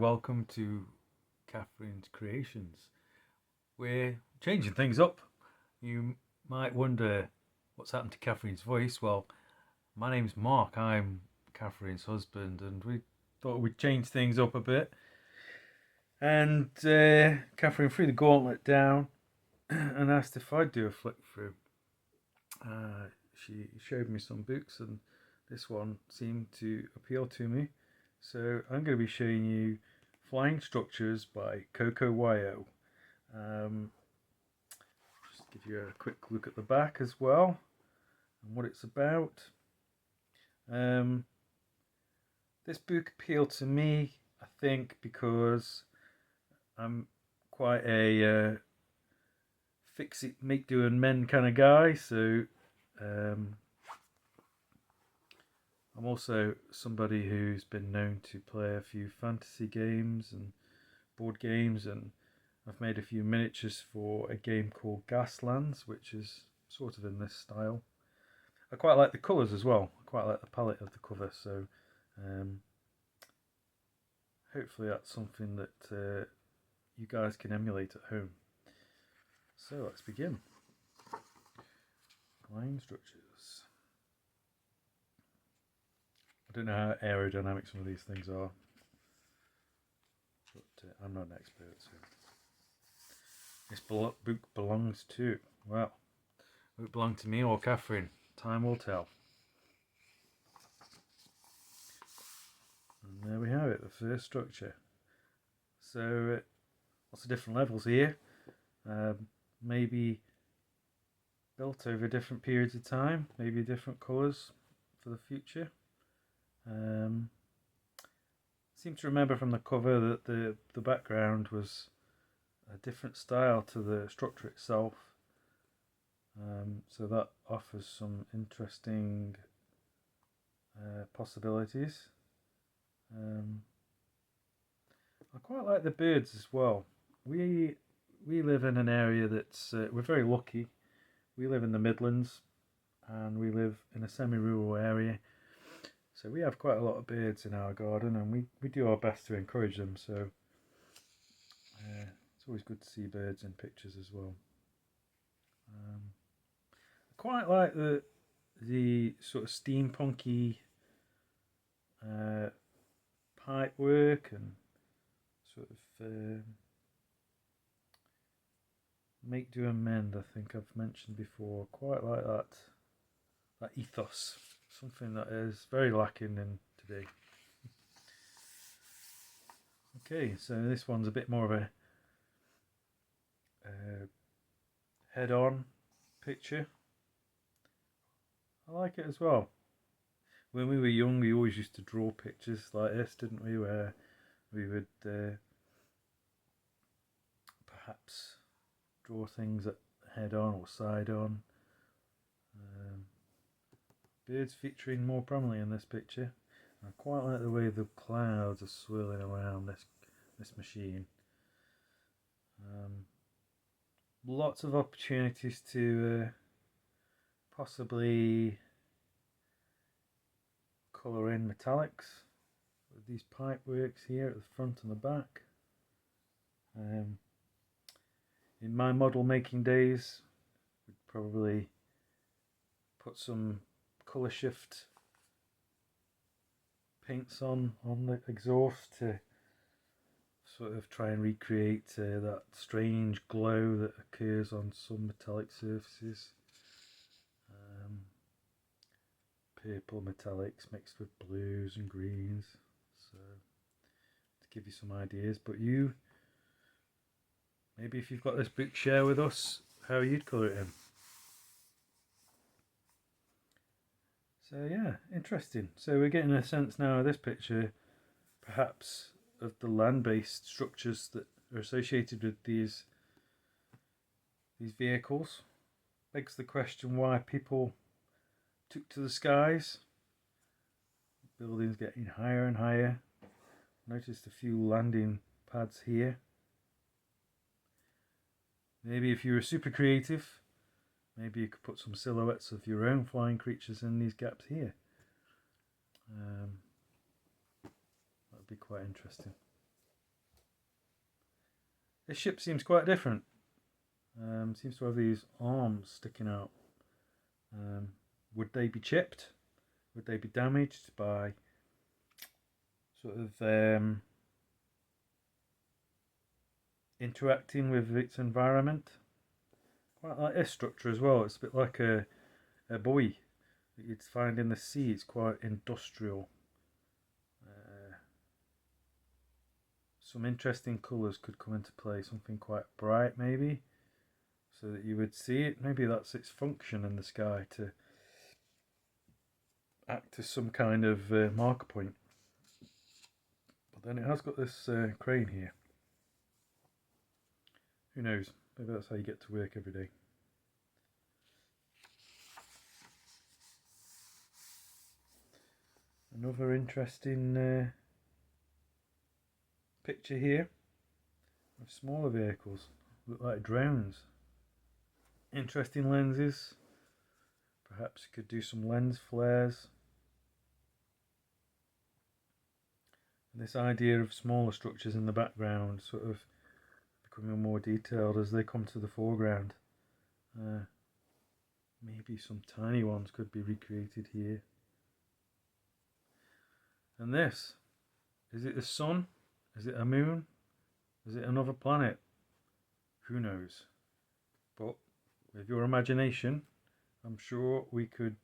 welcome to Catherine's Creations. We're changing things up. You might wonder what's happened to Catherine's voice. Well, my name's Mark, I'm Catherine's husband, and we thought we'd change things up a bit. And Catherine threw the gauntlet down and asked if I'd do a flick through. She showed me some books, and this one seemed to appeal to me. So I'm going to be showing you Flying Structures by Coco Wyo. Just give you a quick look at the back as well and what it's about. This book appealed to me, I think, because I'm quite a fix it, make do and mend kind of guy. So I'm also somebody who's been known to play a few fantasy games and board games, and I've made a few miniatures for a game called Gaslands, which is sort of in this style. I quite like the colours as well. I quite like the palette of the cover, so hopefully that's something that you guys can emulate at home. So let's begin. Flying Structures. I don't know how aerodynamic some of these things are, but I'm not an expert, so this book belongs to, well, will it belong to me or Catherine? Time will tell. And there we have it, the first structure. So lots of different levels here, maybe built over different periods of time, maybe different colours for the future. Seem to remember from the cover that the background was a different style to the structure itself, so that offers some interesting possibilities. I quite like the birds as well. We live in an area that's we're very lucky. We live in the Midlands, and we live in a semi-rural area. So we have quite a lot of birds in our garden, and we do our best to encourage them. So it's always good to see birds in pictures as well. I quite like the sort of steampunky pipe work and sort of make do and mend. I think I've mentioned before. Quite like that ethos. Something that is very lacking in today. Okay, so this one's a bit more of a head-on picture. I like it as well. When we were young, we always used to draw pictures like this, didn't we? Where we would perhaps draw things at head-on or side-on. Birds featuring more prominently in this picture. I quite like the way the clouds are swirling around this machine. Lots of opportunities to possibly colour in metallics with these pipe works here at the front and the back. In my model making days, we'd probably put some colour shift paints on the exhaust to sort of try and recreate that strange glow that occurs on some metallic surfaces. Purple metallics mixed with blues and greens, so to give you some ideas. But you, maybe if you've got this book, share with us how you'd colour it in. So yeah, interesting. So we're getting a sense now of this picture, perhaps, of the land-based structures that are associated with these vehicles. Begs the question why people took to the skies. Buildings getting higher and higher. Noticed a few landing pads here. Maybe if you were super creative, maybe you could put some silhouettes of your own flying creatures in these gaps here. That would be quite interesting. This ship seems quite different. Seems to have these arms sticking out. Would they be chipped? Would they be damaged by sort of interacting with its environment? Quite like this structure as well. It's a bit like a buoy that you'd find in the sea. It's quite industrial. Some interesting colours could come into play. Something quite bright maybe, so that you would see it. Maybe that's its function in the sky, to act as some kind of marker point. But then it has got this crane here. Who knows? Maybe that's how you get to work every day. Another interesting picture here of smaller vehicles, look like drones. Interesting lenses. Perhaps you could do some lens flares. And this idea of smaller structures in the background sort of becoming more detailed as they come to the foreground. Maybe some tiny ones could be recreated here. And this, is it the sun? Is it a moon? Is it another planet? Who knows? But with your imagination, I'm sure we could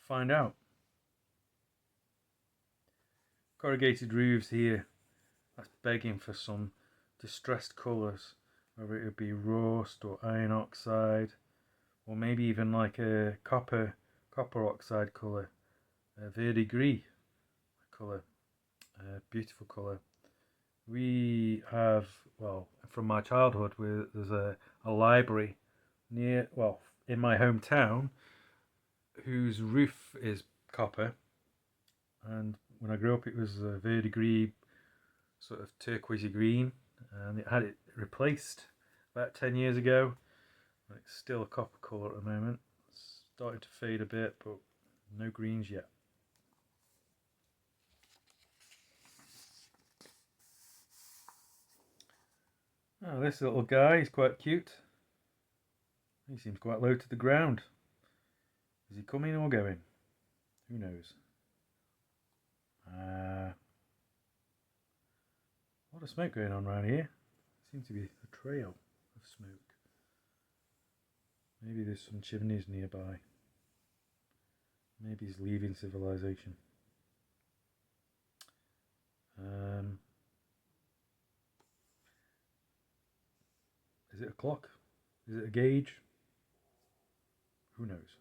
find out. Corrugated roofs here. That's begging for some distressed colours, whether it would be rust or iron oxide, or maybe even like a copper oxide colour, a verdigris colour. Beautiful colour. We have, well, from my childhood, there's a library near, well, in my hometown, whose roof is copper, and when I grew up it was a verdigris, sort of turquoisey green, and it had it replaced about 10 years ago. It's still a copper colour at the moment. It's starting to fade a bit, but no greens yet. Oh, this little guy is quite cute. He seems quite low to the ground. Is he coming or going? Who knows? A lot of smoke going on around here. Seems to be a trail of smoke. Maybe there's some chimneys nearby. Maybe he's leaving civilization. Is it a clock? Is it a gauge? Who knows?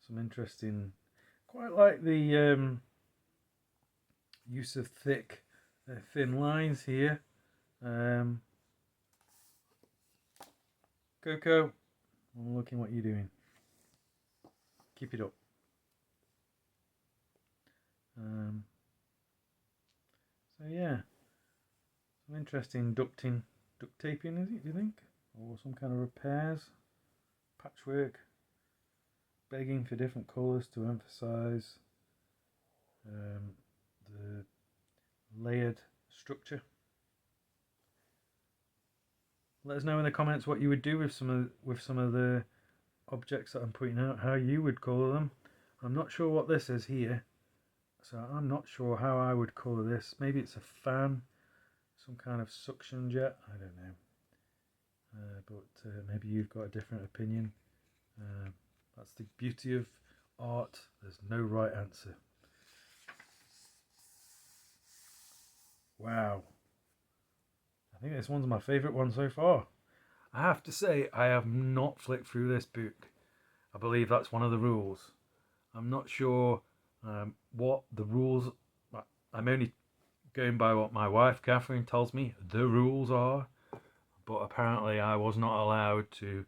Some interesting, quite like the use of thick, thin lines here. Coco, I'm looking what you're doing. Keep it up. So yeah, some interesting duct taping, is it, do you think? Or some kind of repairs, patchwork, begging for different colours to emphasise the layered structure. Let us know in the comments what you would do with some of the objects that I'm pointing out, how you would colour them. I'm not sure what this is here, so I'm not sure how I would colour this. Maybe it's a fan, some kind of suction jet, I don't know. But maybe you've got a different opinion. That's the beauty of art. There's no right answer. Wow. I think this one's my favourite one so far. I have to say, I have not flicked through this book. I believe that's one of the rules. I'm not sure what the rules... I'm only going by what my wife, Catherine, tells me the rules are. But apparently I was not allowed to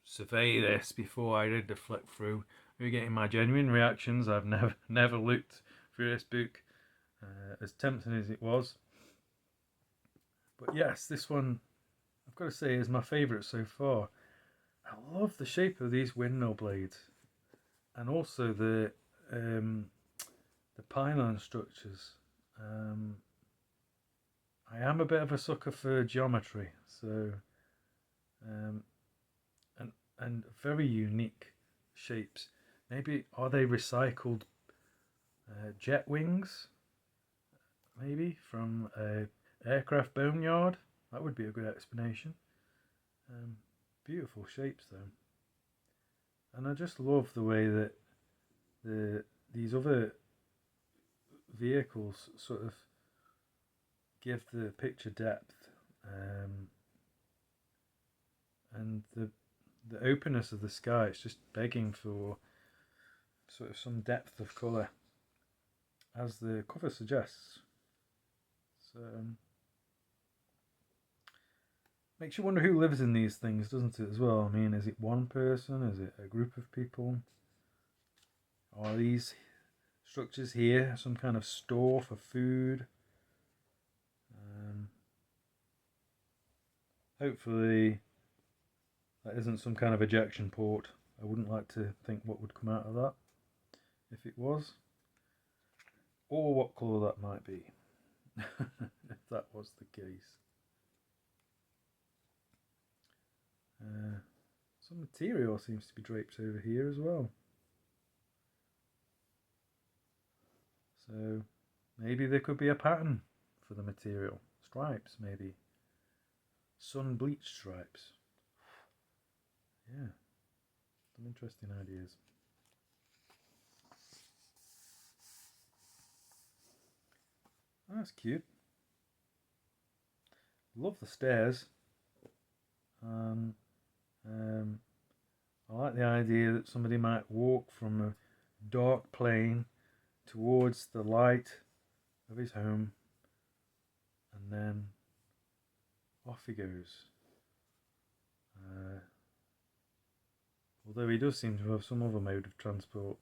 survey this before I did the flick through. You're getting my genuine reactions. I've never looked through this book, as tempting as it was. But yes, this one, I've got to say, is my favourite so far. I love the shape of these windmill blades, and also the the pylon structures. I am a bit of a sucker for geometry, so and very unique shapes. Maybe are they recycled jet wings? Maybe from a aircraft boneyard. That would be a good explanation. Beautiful shapes though, and I just love the way that these other vehicles sort of give the picture depth, and the openness of the sky. It's just begging for sort of some depth of colour, as the cover suggests. So makes you wonder who lives in these things, doesn't it, as well? I mean, is it one person? Is it a group of people? Are these structures here some kind of store for food? Hopefully that isn't some kind of ejection port. I wouldn't like to think what would come out of that if it was, or what colour that might be if that was the case. Some material seems to be draped over here as well. So maybe there could be a pattern for the material. Stripes, maybe. Sun bleached stripes. Yeah, some interesting ideas. Oh, that's cute. Love the stairs. I like the idea that somebody might walk from a dark plane towards the light of his home, and then off he goes. Although he does seem to have some other mode of transport,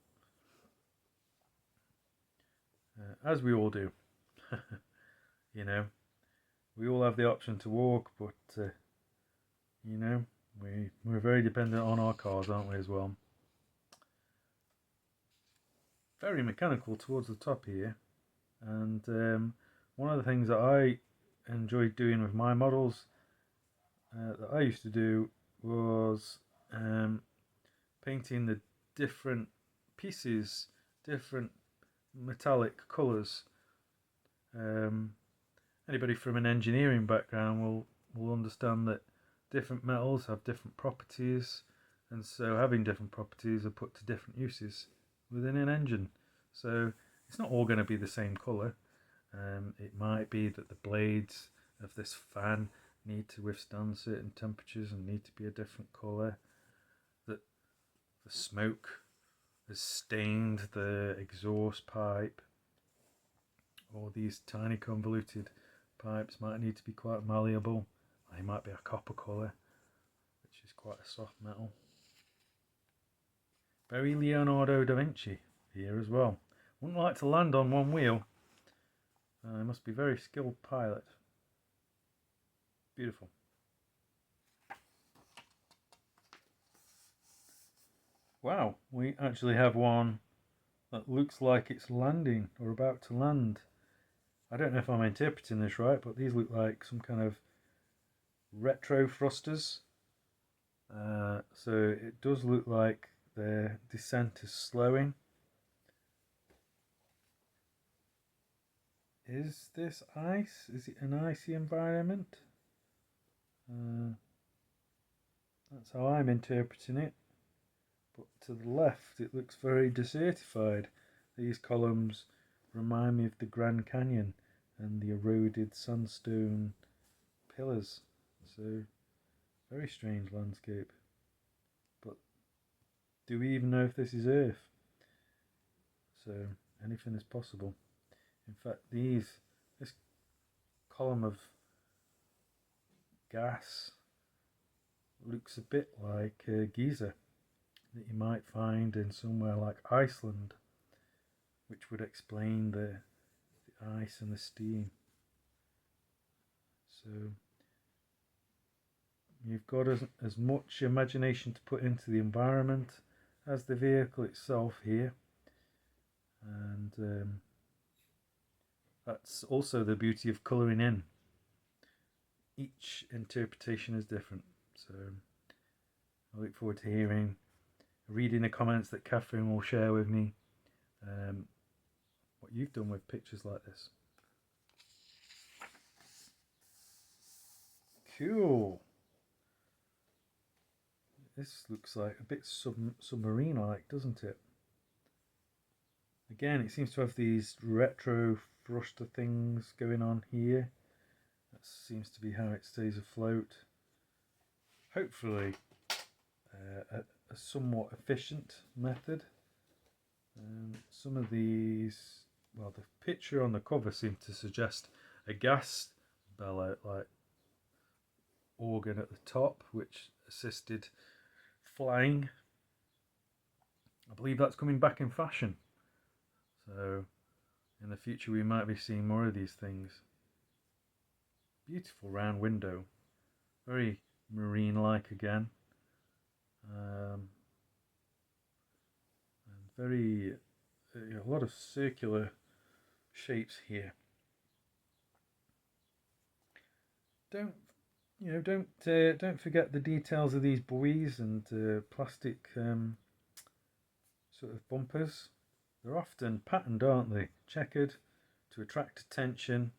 as we all do. You know, we all have the option to walk, but you know, we're very dependent on our cars, aren't we, as well? Very mechanical towards the top here, and one of the things that I enjoyed doing with my models that I used to do was painting the different pieces, different metallic colours. Anybody from an engineering background will understand that different metals have different properties, and so having different properties are put to different uses within an engine. So it's not all going to be the same colour. It might be that the blades of this fan need to withstand certain temperatures and need to be a different colour, that the smoke has stained the exhaust pipe, or these tiny convoluted pipes might need to be quite malleable. They might be a copper colour, which is quite a soft metal. Very Leonardo da Vinci here as well. Wouldn't like to land on one wheel. He must be a very skilled pilot. Beautiful. Wow, we actually have one that looks like it's landing or about to land. I don't know if I'm interpreting this right, but these look like some kind of retro thrusters. So it does look like the descent is slowing. Is this ice? Is it an icy environment? That's how I'm interpreting it. But to the left it looks very desertified. These columns remind me of the Grand Canyon and the eroded sandstone pillars. So, very strange landscape. But do we even know if this is Earth? So, anything is possible. In fact, this column of gas looks a bit like a geyser that you might find in somewhere like Iceland, which would explain the ice and the steam. So you've got as much imagination to put into the environment as the vehicle itself here, and That's also the beauty of colouring in. Each interpretation is different. So I look forward to reading the comments that Catherine will share with me, what you've done with pictures like this. Cool. This looks like a bit submarine-like, doesn't it? Again, it seems to have these retro thruster things going on here. That seems to be how it stays afloat. Hopefully a somewhat efficient method. Some of these, well, the picture on the cover seemed to suggest a gas bellow like organ at the top, which assisted flying. I believe that's coming back in fashion. So in the future we might be seeing more of these things. Beautiful round window, very marine-like again, and very a lot of circular shapes here. Don't forget the details of these buoys and plastic sort of bumpers. They're often patterned, aren't they? Checkered to attract attention.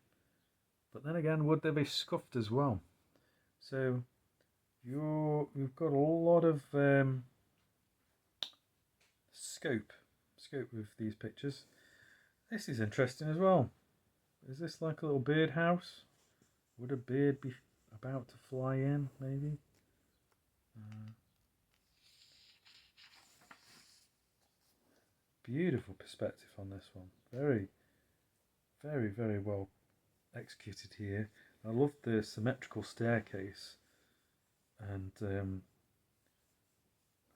But then again, would they be scuffed as well? So you've got a lot of scope with these pictures. This is interesting as well. Is this like a little bird house? Would a bird be about to fly in, maybe? Beautiful perspective on this one. Very, very, very well executed here. I love the symmetrical staircase, and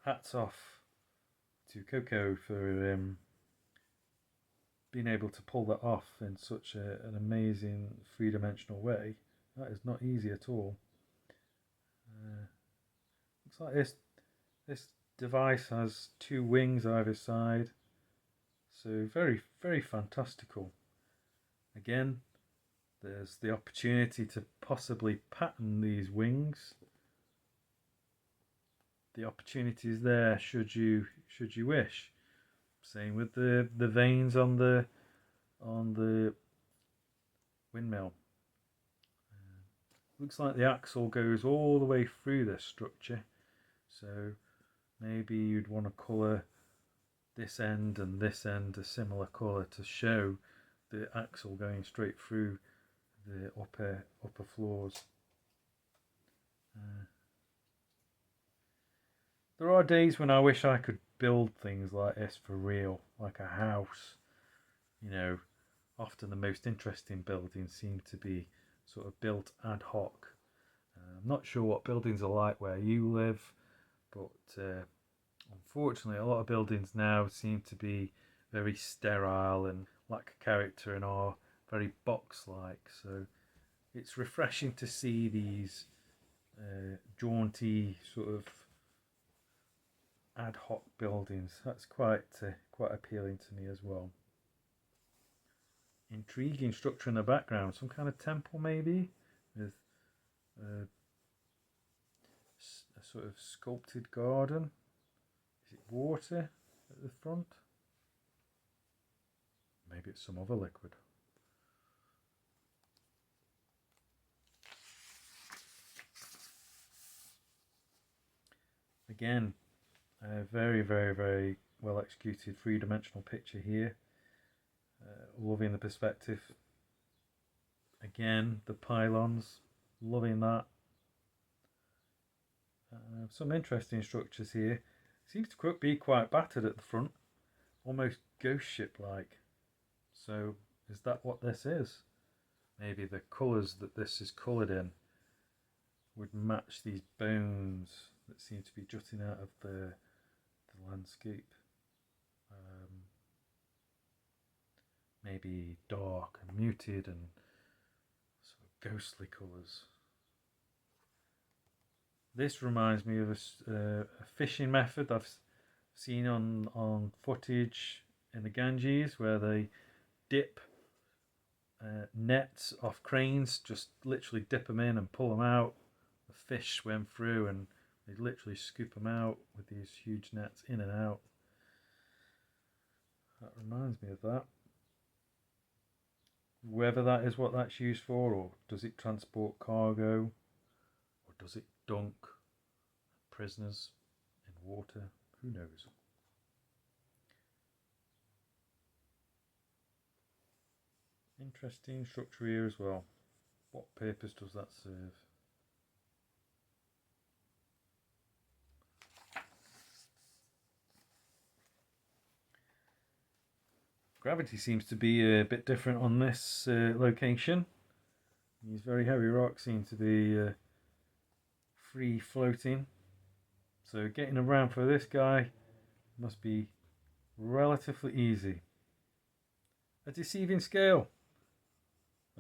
hats off to Coco for being able to pull that off in such an amazing three-dimensional way. That is not easy at all. Looks like this device has two wings either side, so very, very fantastical. Again, there's the opportunity to possibly pattern these wings. The opportunity is there should you wish. Same with the vanes on the windmill. Looks like the axle goes all the way through this structure, so maybe you'd want to colour this end and this end a similar colour to show the axle going straight through the upper floors. There are days when I wish I could build things like this for real, like a house. You know, often the most interesting buildings seem to be sort of built ad hoc. I'm not sure what buildings are like where you live, but unfortunately a lot of buildings now seem to be very sterile and lack character and are very box-like. So it's refreshing to see these jaunty sort of ad hoc buildings. That's quite appealing to me as well. Intriguing structure in the background, some kind of temple maybe, with a sort of sculpted garden. Is it water at the front? Maybe it's some other liquid. Again, a very, very, very well executed three-dimensional picture here. Loving the perspective. Again, the pylons, loving that. Some interesting structures here. Seems to be quite battered at the front, almost ghost ship-like. So, is that what this is? Maybe the colours that this is coloured in would match these bones that seem to be jutting out of the landscape. Maybe dark and muted and sort of ghostly colours. This reminds me of a fishing method I've seen on footage in the Ganges, where they dip nets off cranes, just literally dip them in and pull them out. The fish swim through and they literally scoop them out with these huge nets in and out. That reminds me of that. Whether that is what that's used for, or does it transport cargo, or does it dunk prisoners in water? Who knows? Interesting structure here as well. What purpose does that serve? Gravity seems to be a bit different on this location. These very heavy rocks seem to be free floating. So getting around for this guy must be relatively easy. A deceiving scale.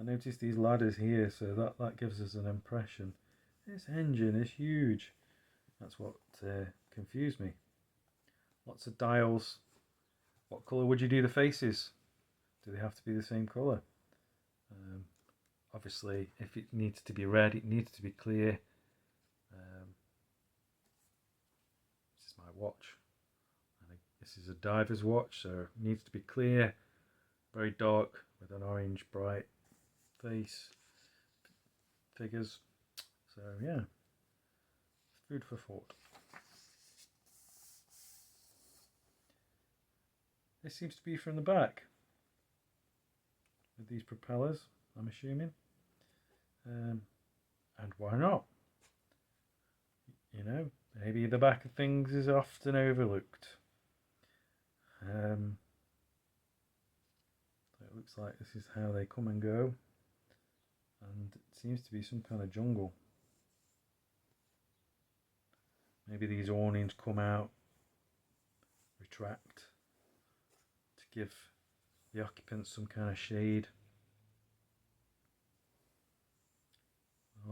I noticed these ladders here, so that gives us an impression. This engine is huge. That's what confused me. Lots of dials. What colour would you do the faces? Do they have to be the same colour? Obviously, if it needs to be red, it needs to be clear. This is my watch. This is a diver's watch, so it needs to be clear, very dark, with an orange bright face, figures. So yeah, food for thought. This seems to be from the back with these propellers, I'm assuming. And why not? You know, maybe the back of things is often overlooked. So it looks like this is how they come and go. And it seems to be some kind of jungle. Maybe these awnings come out, retract, to give the occupants some kind of shade.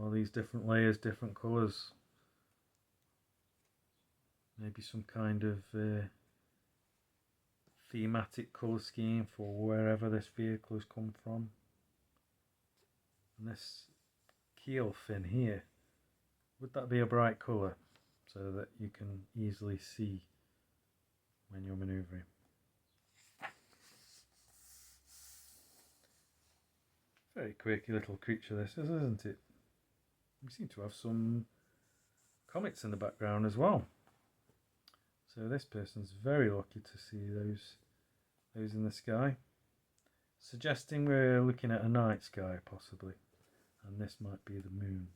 All these different layers, different colours. Maybe some kind of thematic colour scheme for wherever this vehicle has come from. And this keel fin here, would that be a bright colour so that you can easily see when you're manoeuvring? Very quirky little creature this is, isn't it? We seem to have some comets in the background as well. So this person's very lucky to see those in the sky, suggesting we're looking at a night sky possibly, and this might be the moon.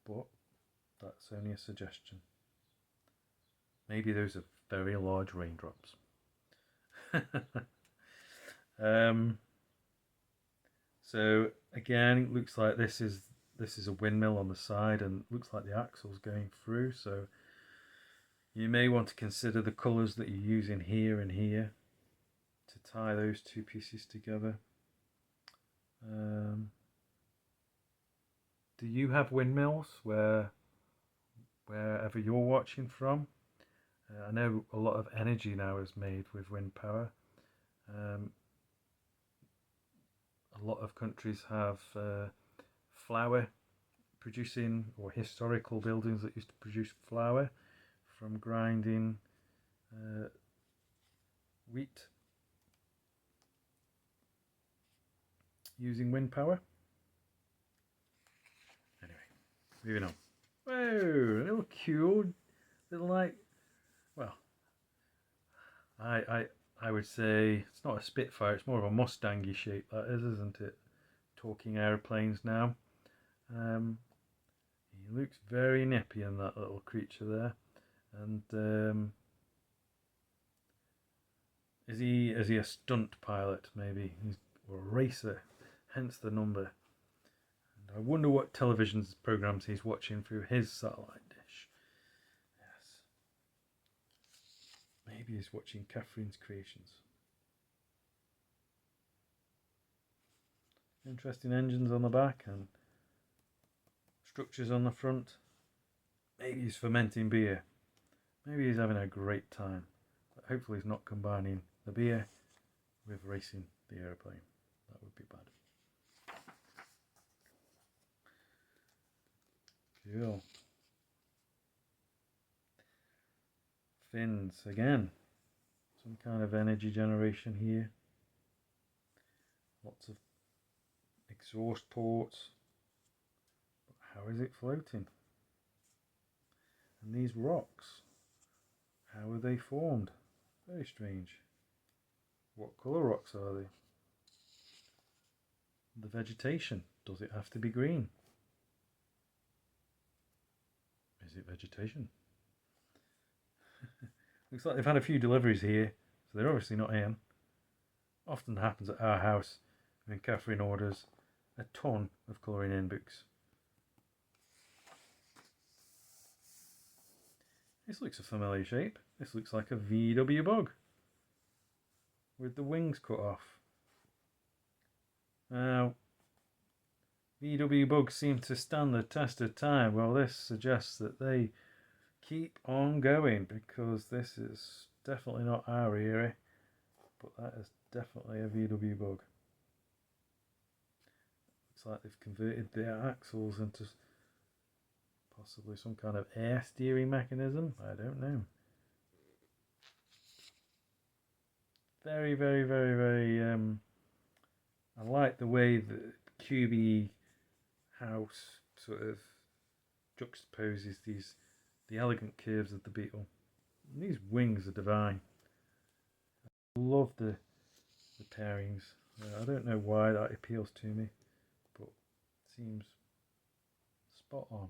But that's only a suggestion. Maybe those are very large raindrops. So again, it looks like this is a windmill on the side, and it looks like the axle's going through. So you may want to consider the colours that you're using here and here to tie those two pieces together. Do you have windmills wherever you're watching from? I know a lot of energy now is made with wind power. A lot of countries have flour producing, or historical buildings that used to produce flour from grinding wheat using wind power. Anyway, moving on. Whoa, a little cute, little like, well, I would say it's not a Spitfire, it's more of a Mustangy shape that is, isn't it? Talking airplanes now. He looks very nippy in that little creature there. And is he a stunt pilot maybe? Or a racer, hence the number. And I wonder what television programs he's watching through his satellite dish. Yes. Maybe he's watching Catherine's Creations. Interesting engines on the back and structures on the front. Maybe he's fermenting beer. Maybe he's having a great time. But hopefully he's not combining the beer with racing the aeroplane. That would be bad. Cool. Fins again. Some kind of energy generation here. Lots of exhaust ports. But how is it floating? And these rocks, how are they formed? Very strange. What colour rocks are they? The vegetation, does it have to be green? Is it vegetation? Looks like they've had a few deliveries here, so they're obviously not in. Often happens at our house when Catherine orders a ton of colouring in books. This looks a familiar shape. This looks like a VW bug with the wings cut off. Now, VW bugs seem to stand the test of time. Well, this suggests that they keep on going, because this is definitely not our era, but that is definitely a VW bug. Looks like they've converted their axles into possibly some kind of air steering mechanism. I don't know. Very, very, very, very. I like the way the cubey house sort of juxtaposes the elegant curves of the beetle. And these wings are divine. I love the pairings. I don't know why that appeals to me, but it seems spot on.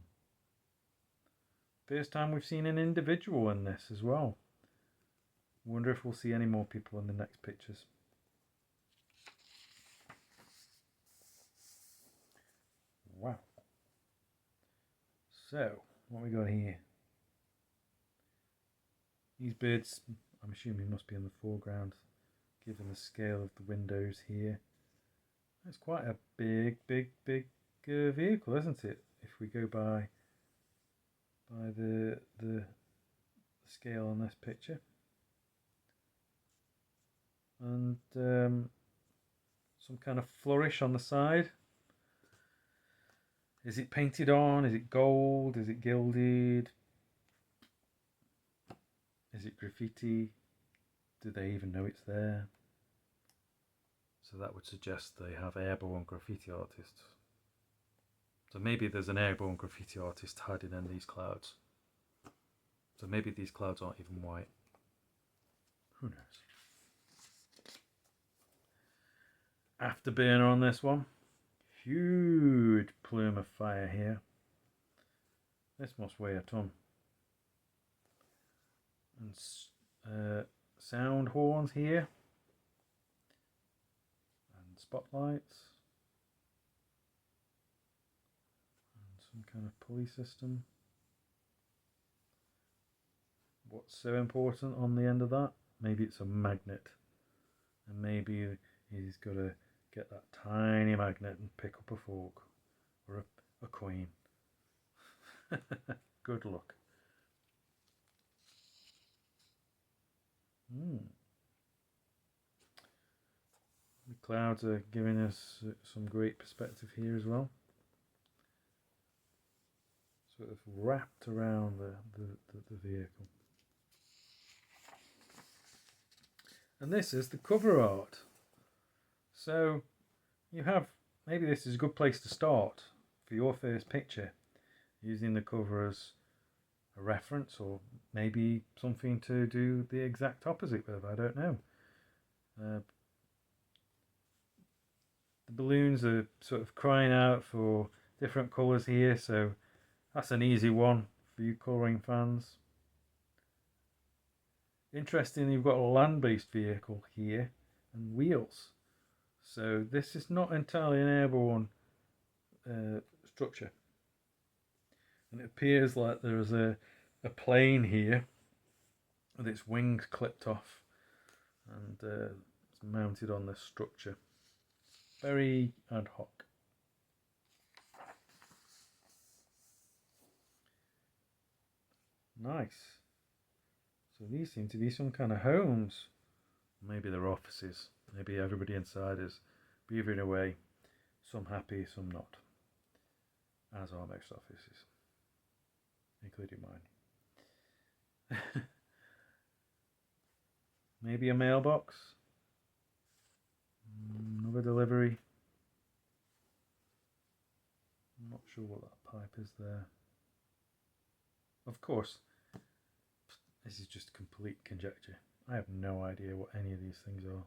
First time we've seen an individual in this as well. Wonder if we'll see any more people in the next pictures. Wow. So, what we got here? These birds, I'm assuming, must be in the foreground, given the scale of the windows here. It's quite a big vehicle, isn't it? If we go by the scale on this picture. And some kind of flourish on the side. Is it painted on? Is it gold? Is it gilded? Is it graffiti? Do they even know it's there? So that would suggest they have airborne graffiti artists. So maybe there's an airborne graffiti artist hiding in these clouds. So maybe these clouds aren't even white. Who knows? Afterburner on this one. Huge plume of fire here. This must weigh a ton. And sound horns here. And spotlights. And some kind of pulley system. What's so important on the end of that? Maybe it's a magnet. And maybe he's got to get that tiny magnet and pick up a fork or a coin. Good luck. The clouds are giving us some great perspective here as well. Sort of wrapped around the vehicle. And this is the cover art. So you have, maybe this is a good place to start for your first picture, using the cover as a reference, or maybe something to do the exact opposite with, I don't know. The balloons are sort of crying out for different colours here, so that's an easy one for you colouring fans. Interesting, you've got a land-based vehicle here and wheels. So this is not entirely an airborne structure. And it appears like there is a plane here with its wings clipped off, and it's mounted on this structure. Very ad hoc. Nice. So these seem to be some kind of homes. Maybe they're offices. Maybe everybody inside is beavering away, some happy, some not, as are most offices, including mine. Maybe a mailbox, another delivery. I'm not sure what that pipe is there. Of course, this is just complete conjecture. I have no idea what any of these things are.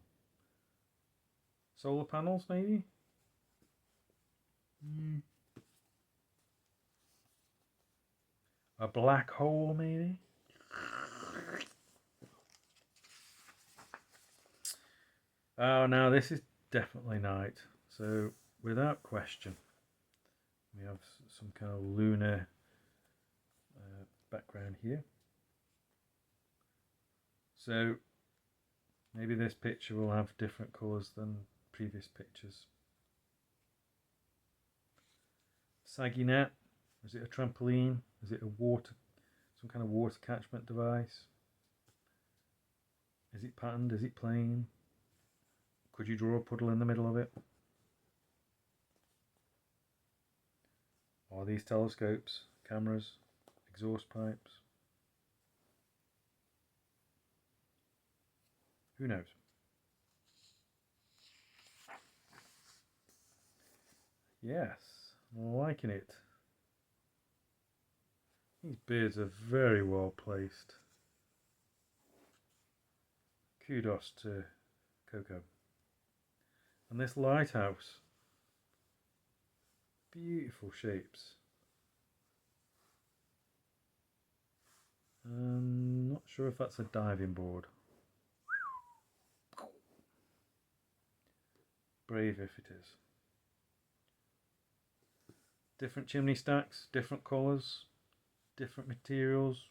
Solar panels, maybe? A black hole, maybe? Oh, now this is definitely night. So, without question, we have some kind of lunar background here. So, maybe this picture will have different colours than previous pictures. Saggy net. Is it a trampoline? Is it a water, some kind of water catchment device? Is it patterned? Is it plain? Could you draw a puddle in the middle of it? Are these telescopes, cameras, exhaust pipes? Who knows? Yes, I'm liking it. These beards are very well placed. Kudos to Coco. And this lighthouse. Beautiful shapes. Not sure if that's a diving board. Brave if it is. Different chimney stacks, different colours, different materials.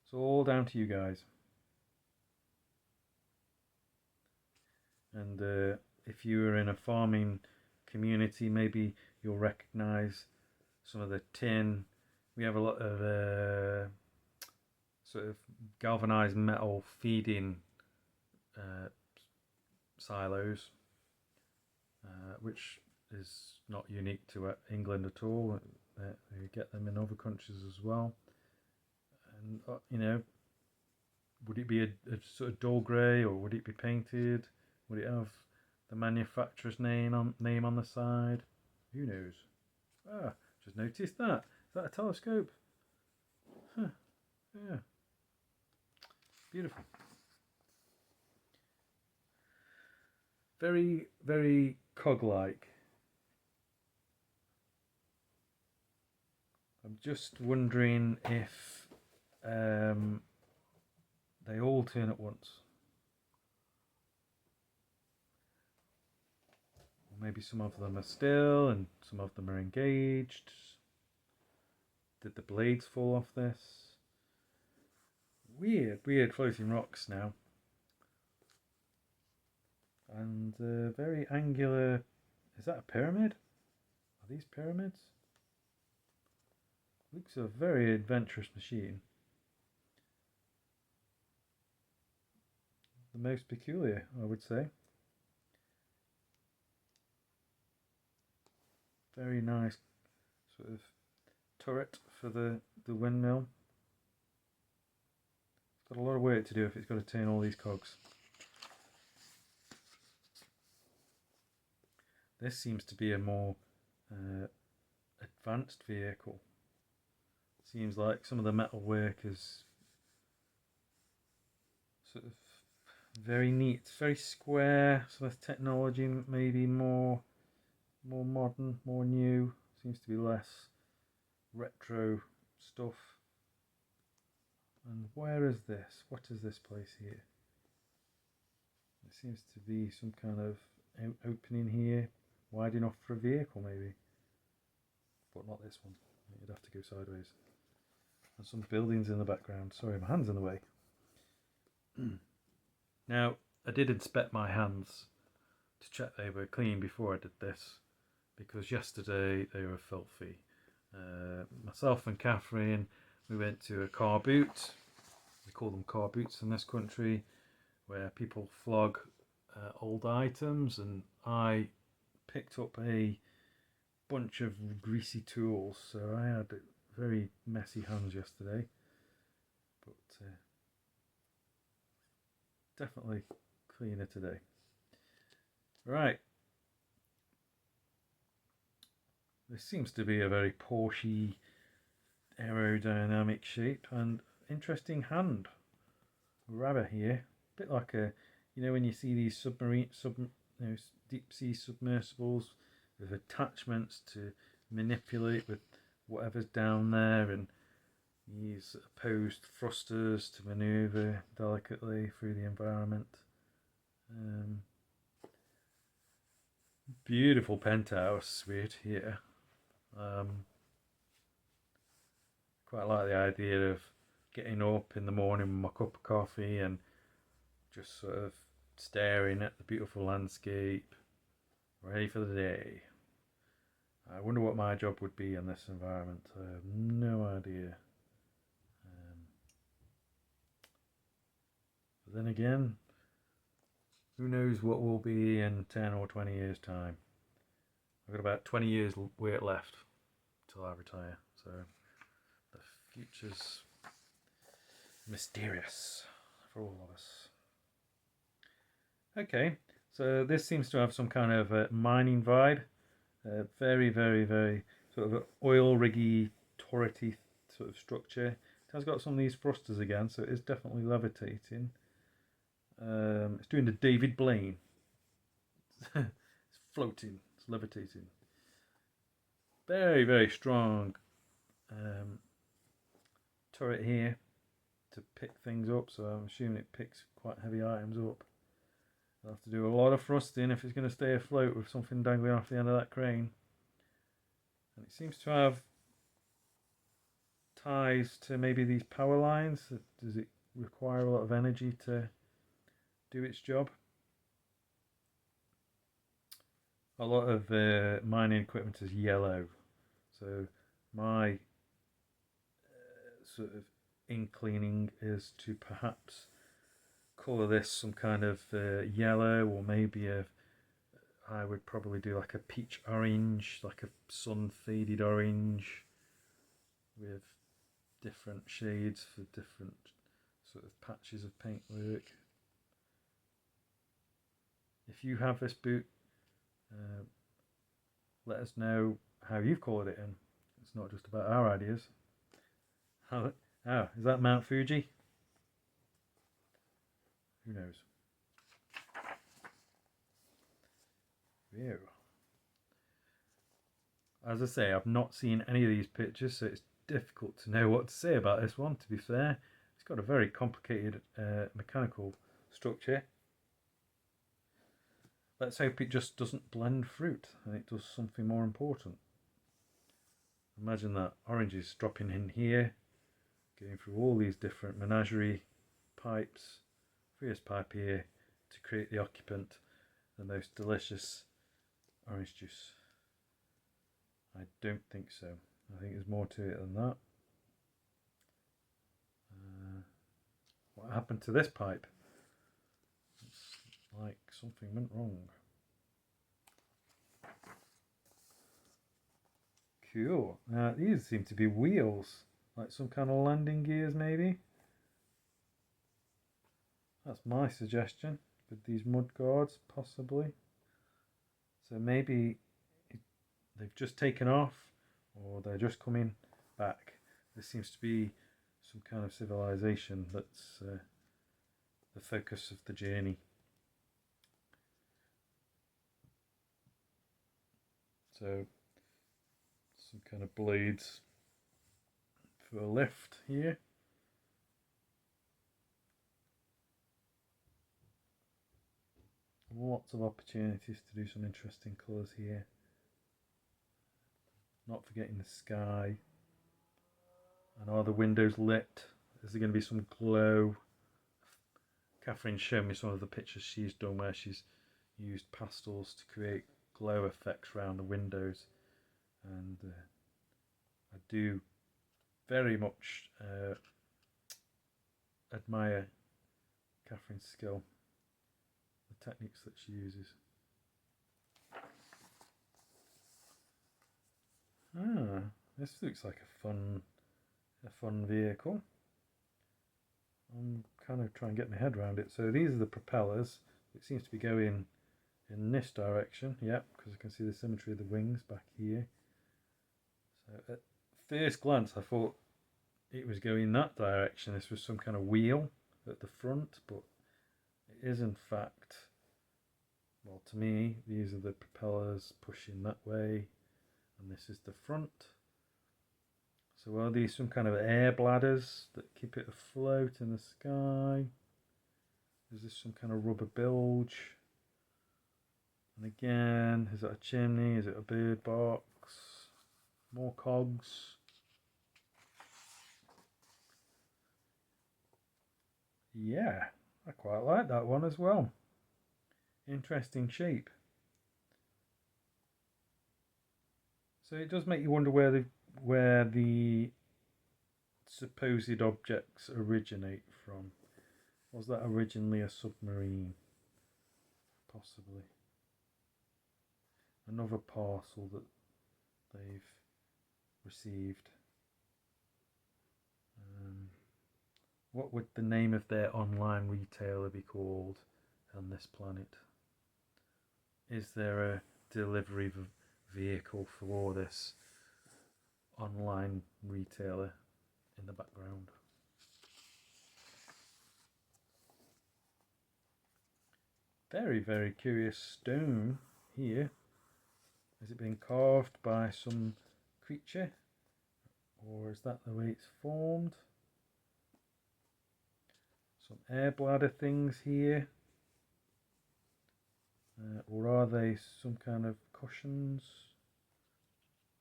It's all down to you guys. And if you are in a farming community, maybe you'll recognise some of the tin. We have a lot of sort of galvanised metal feeding silos, which is not unique to England at all. You get them in other countries as well. And you know, would it be a sort of dull grey, or would it be painted? Would it have the manufacturer's name on the side? Who knows? Ah, just noticed that. Is that a telescope? Huh. Yeah. Beautiful. Very, very cog-like. I'm just wondering if they all turn at once. Or maybe some of them are still and some of them are engaged. Did the blades fall off this? Weird floating rocks now. And very angular. Is that a pyramid? Are these pyramids? Looks a very adventurous machine. The most peculiar, I would say. Very nice sort of turret for the windmill. It's got a lot of work to do if it's got to turn all these cogs. This seems to be a more advanced vehicle. Seems like some of the metal work is sort of very neat, very square. Some of the technology maybe more modern, more new. Seems to be less retro stuff. And where is this? What is this place here? It seems to be some kind of opening here, wide enough for a vehicle maybe, but not this one. You'd have to go sideways. And some buildings in the background. Sorry, my hand's in the way. Now, I did inspect my hands to check they were clean before I did this, because yesterday they were filthy. Myself and Catherine, we went to a car boot. We call them car boots in this country. where people flog old items, and I picked up a bunch of greasy tools, so I had very messy hands yesterday, but definitely cleaner today. Right, this seems to be a very Porsche aerodynamic shape and interesting hand rubber here, a bit like a, when you see these deep sea submersibles with attachments to manipulate with whatever's down there, and use opposed thrusters to maneuver delicately through the environment. Beautiful penthouse suite here. Quite like the idea of getting up in the morning with my cup of coffee and just sort of staring at the beautiful landscape, ready for the day. I wonder what my job would be in this environment. I have no idea. But then again, who knows what we'll be in 10 or 20 years' time. I've got about 20 years wait left till I retire, so the future's mysterious for all of us. Okay, so this seems to have some kind of mining vibe. Very, very, very sort of oil riggy, turrety sort of structure. It has got some of these thrusters again, so it is definitely levitating. It's doing the David Blaine. It's floating, it's levitating. Very, very strong turret here to pick things up, so I'm assuming it picks quite heavy items up. I'll have to do a lot of thrusting if it's going to stay afloat with something dangling off the end of that crane. And it seems to have ties to maybe these power lines. Does it require a lot of energy to do its job? A lot of mining equipment is yellow, so my sort of in-cleaning is to perhaps colour this some kind of yellow, or maybe I would probably do like a peach orange, like a sun faded orange, with different shades for different sort of patches of paintwork. If you have this boot, let us know how you've coloured it in. It's not just about our ideas. Oh, is that Mount Fuji? Who knows? Ew. As I say, I've not seen any of these pictures, so it's difficult to know what to say about this one, to be fair. It's got a very complicated mechanical structure. Let's hope it just doesn't blend fruit and it does something more important. Imagine that orange is dropping in here, going through all these different menagerie pipes, first pipe here to create the occupant, the most delicious orange juice. I don't think so. I think there's more to it than that. What happened to this pipe? It's like something went wrong. Cool. These seem to be wheels, like some kind of landing gears maybe. That's my suggestion, with these mud guards possibly. So maybe they've just taken off, or they're just coming back. This seems to be some kind of civilization that's the focus of the journey. So some kind of blades for a lift here. Lots of opportunities to do some interesting colours here. Not forgetting the sky. And are the windows lit? Is there going to be some glow? Catherine's shown me some of the pictures she's done where she's used pastels to create glow effects around the windows. And I do very much admire Catherine's skill, the techniques that she uses. This looks like a fun vehicle. I'm kind of trying to get my head around it. So these are the propellers. It seems to be going in this direction, yep, because I can see the symmetry of the wings back here. So at first glance I thought it was going that direction. This was some kind of wheel at the front, but it is in fact, well, to me, these are the propellers pushing that way, and this is the front. So are these some kind of air bladders that keep it afloat in the sky? Is this some kind of rubber bilge? And again, is it a chimney? Is it a bird box? More cogs. Yeah, I quite like that one as well. Interesting shape. So it does make you wonder where the supposed objects originate from. Was that originally a submarine? Possibly. Another parcel that they've received. What would the name of their online retailer be called on this planet? Is there a delivery vehicle for this online retailer in the background? Very, very curious stone here. Is it being carved by some creature, or is that the way it's formed? Some air bladder things here, or are they some kind of cushions?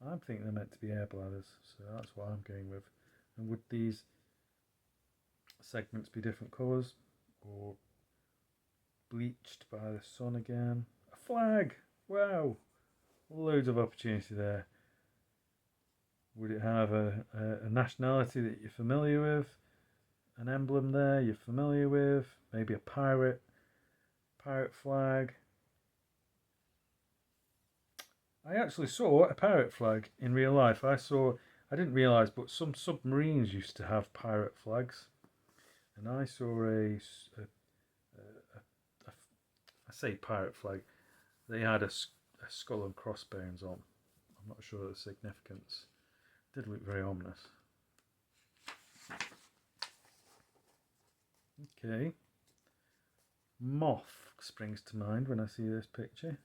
I think they're meant to be air bladders, so that's what I'm going with. And would these segments be different colours, or bleached by the sun again? A flag! Wow! Loads of opportunity there. Would it have a nationality that you're familiar with? An emblem there you're familiar with? Maybe a pirate flag. I actually saw a pirate flag in real life. I didn't realise, but some submarines used to have pirate flags. And I saw I say pirate flag, they had a skull and crossbones on. I'm not sure of the significance. It did look very ominous. Okay. Moth springs to mind when I see this picture,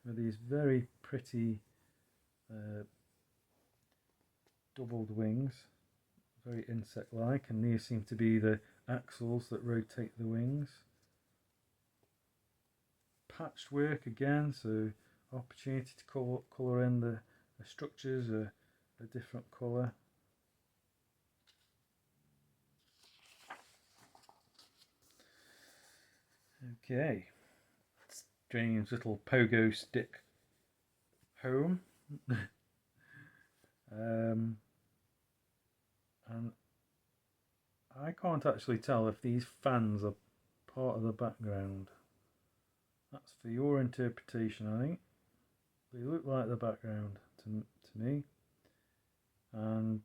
with these very pretty doubled wings, very insect-like, and these seem to be the axles that rotate the wings. Patched work again, so opportunity to colour in the structures a different colour. Okay, strange little pogo stick home. And I can't actually tell if these fans are part of the background. That's for your interpretation, I think. They look like the background to me. And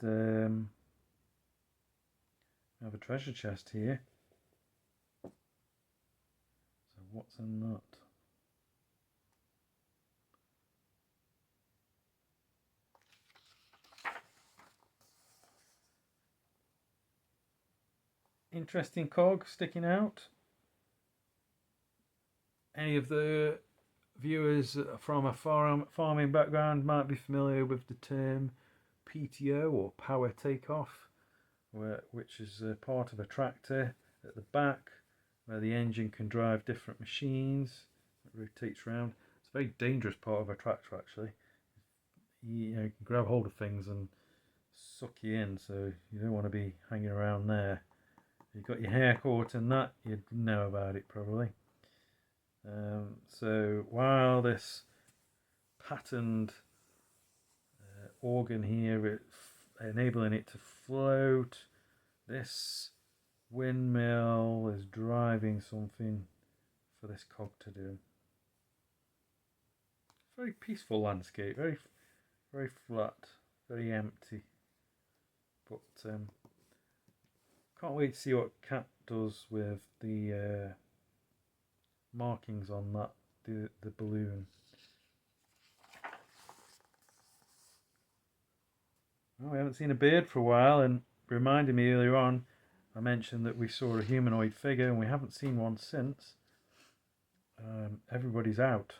I have a treasure chest here. So what's in that? Interesting cog sticking out. Any of the viewers from a farming background might be familiar with the term PTO, or power takeoff, which is a part of a tractor at the back where the engine can drive different machines. It rotates around. It's a very dangerous part of a tractor, actually. You can grab hold of things and suck you in, so you don't want to be hanging around there. If you've got your hair caught in that, you'd know about it probably. So while this patterned organ here, enabling it to float, this windmill is driving driving something for this cog to do. Very peaceful landscape, very flat, very empty. But can't wait to see what Cat does with the markings on that, the balloon. Oh, we haven't seen a bird for a while, and reminded me earlier on, I mentioned that we saw a humanoid figure and we haven't seen one since. Everybody's out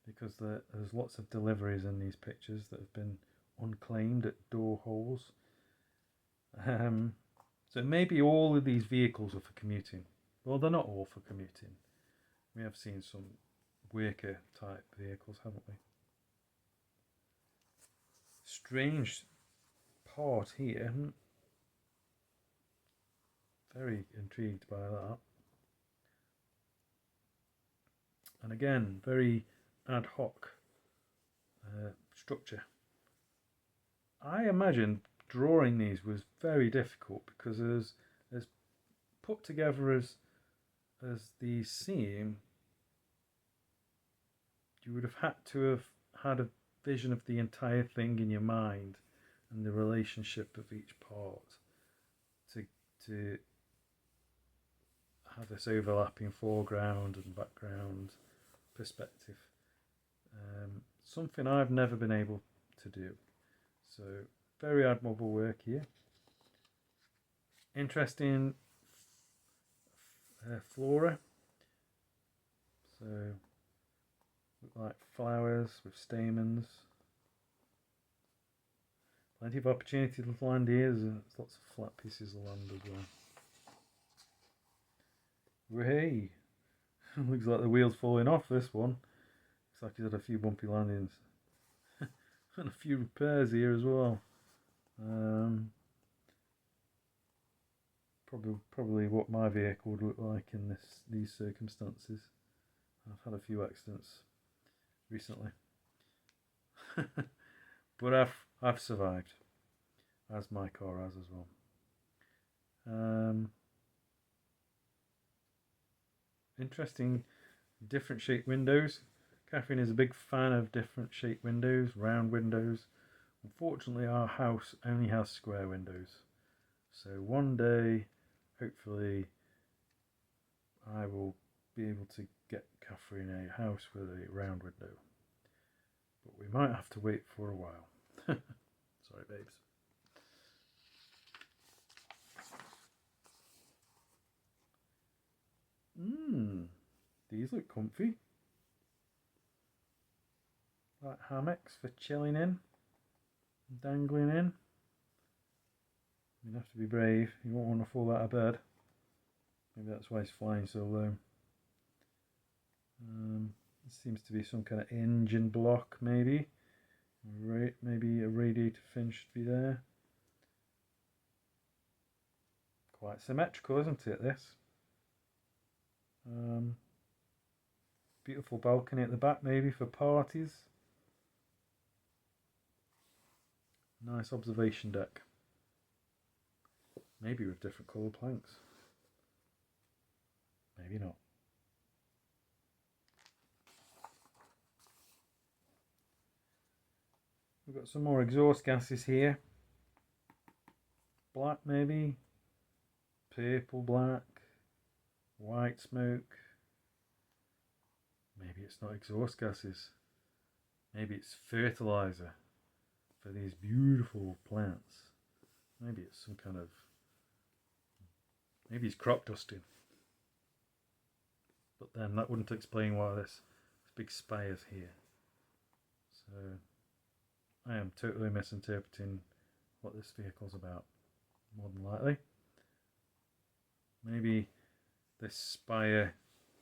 because there's lots of deliveries in these pictures that have been unclaimed at door holes. So maybe all of these vehicles are for commuting. Well, they're not all for commuting. We have seen some worker type vehicles, haven't we? Strange part here. Very intrigued by that. And again, very ad hoc structure. I imagine drawing these was very difficult because as put together as these seem, you would have had to have had a vision of the entire thing in your mind and the relationship of each part to have this overlapping foreground and background perspective. Something I've never been able to do. So very admirable work here. Interesting flora. So look like flowers with stamens. Plenty of opportunity to land here. There's lots of flat pieces of land as well. Hey, looks like the wheel's falling off this one. Looks like he's had a few bumpy landings. And a few repairs here as well. Probably what my vehicle would look like in these circumstances. I've had a few accidents recently. But I've survived, as my car has as well. Interesting, different shaped windows. Catherine is a big fan of different shaped windows, round windows. Unfortunately, our house only has square windows. So one day, hopefully, I will be able to get Catherine a house with a round window. But we might have to wait for a while. Sorry, babes. These look comfy. Like hammocks for chilling in, dangling in. You have to be brave. You won't want to fall out of bed. Maybe that's why he's flying so low. This seems to be some kind of engine block, maybe. Maybe a radiator fin should be there. Quite symmetrical, isn't it, this? Beautiful balcony at the back, maybe for parties. Nice observation deck. Maybe with different coloured planks. Maybe not. We've got some more exhaust gases here. Black maybe. Purple black. White smoke. Maybe it's not exhaust gases. Maybe it's fertilizer for these beautiful plants. Maybe it's some kind of... Maybe it's crop dusting. But then that wouldn't explain why this big spire's here. So I am totally misinterpreting what this vehicle's about, more than likely. Maybe this spire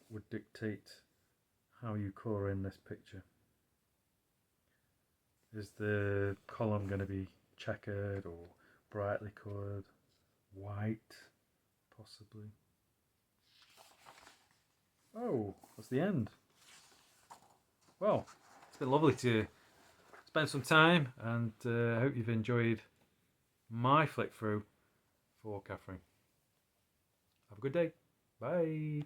would dictate how you colour in this picture. Is the column going to be checkered or brightly coloured? White, possibly. Oh, that's the end. Well, it's been lovely to spend some time, and I hope you've enjoyed my flick through for Catherine. Have a good day. Bye.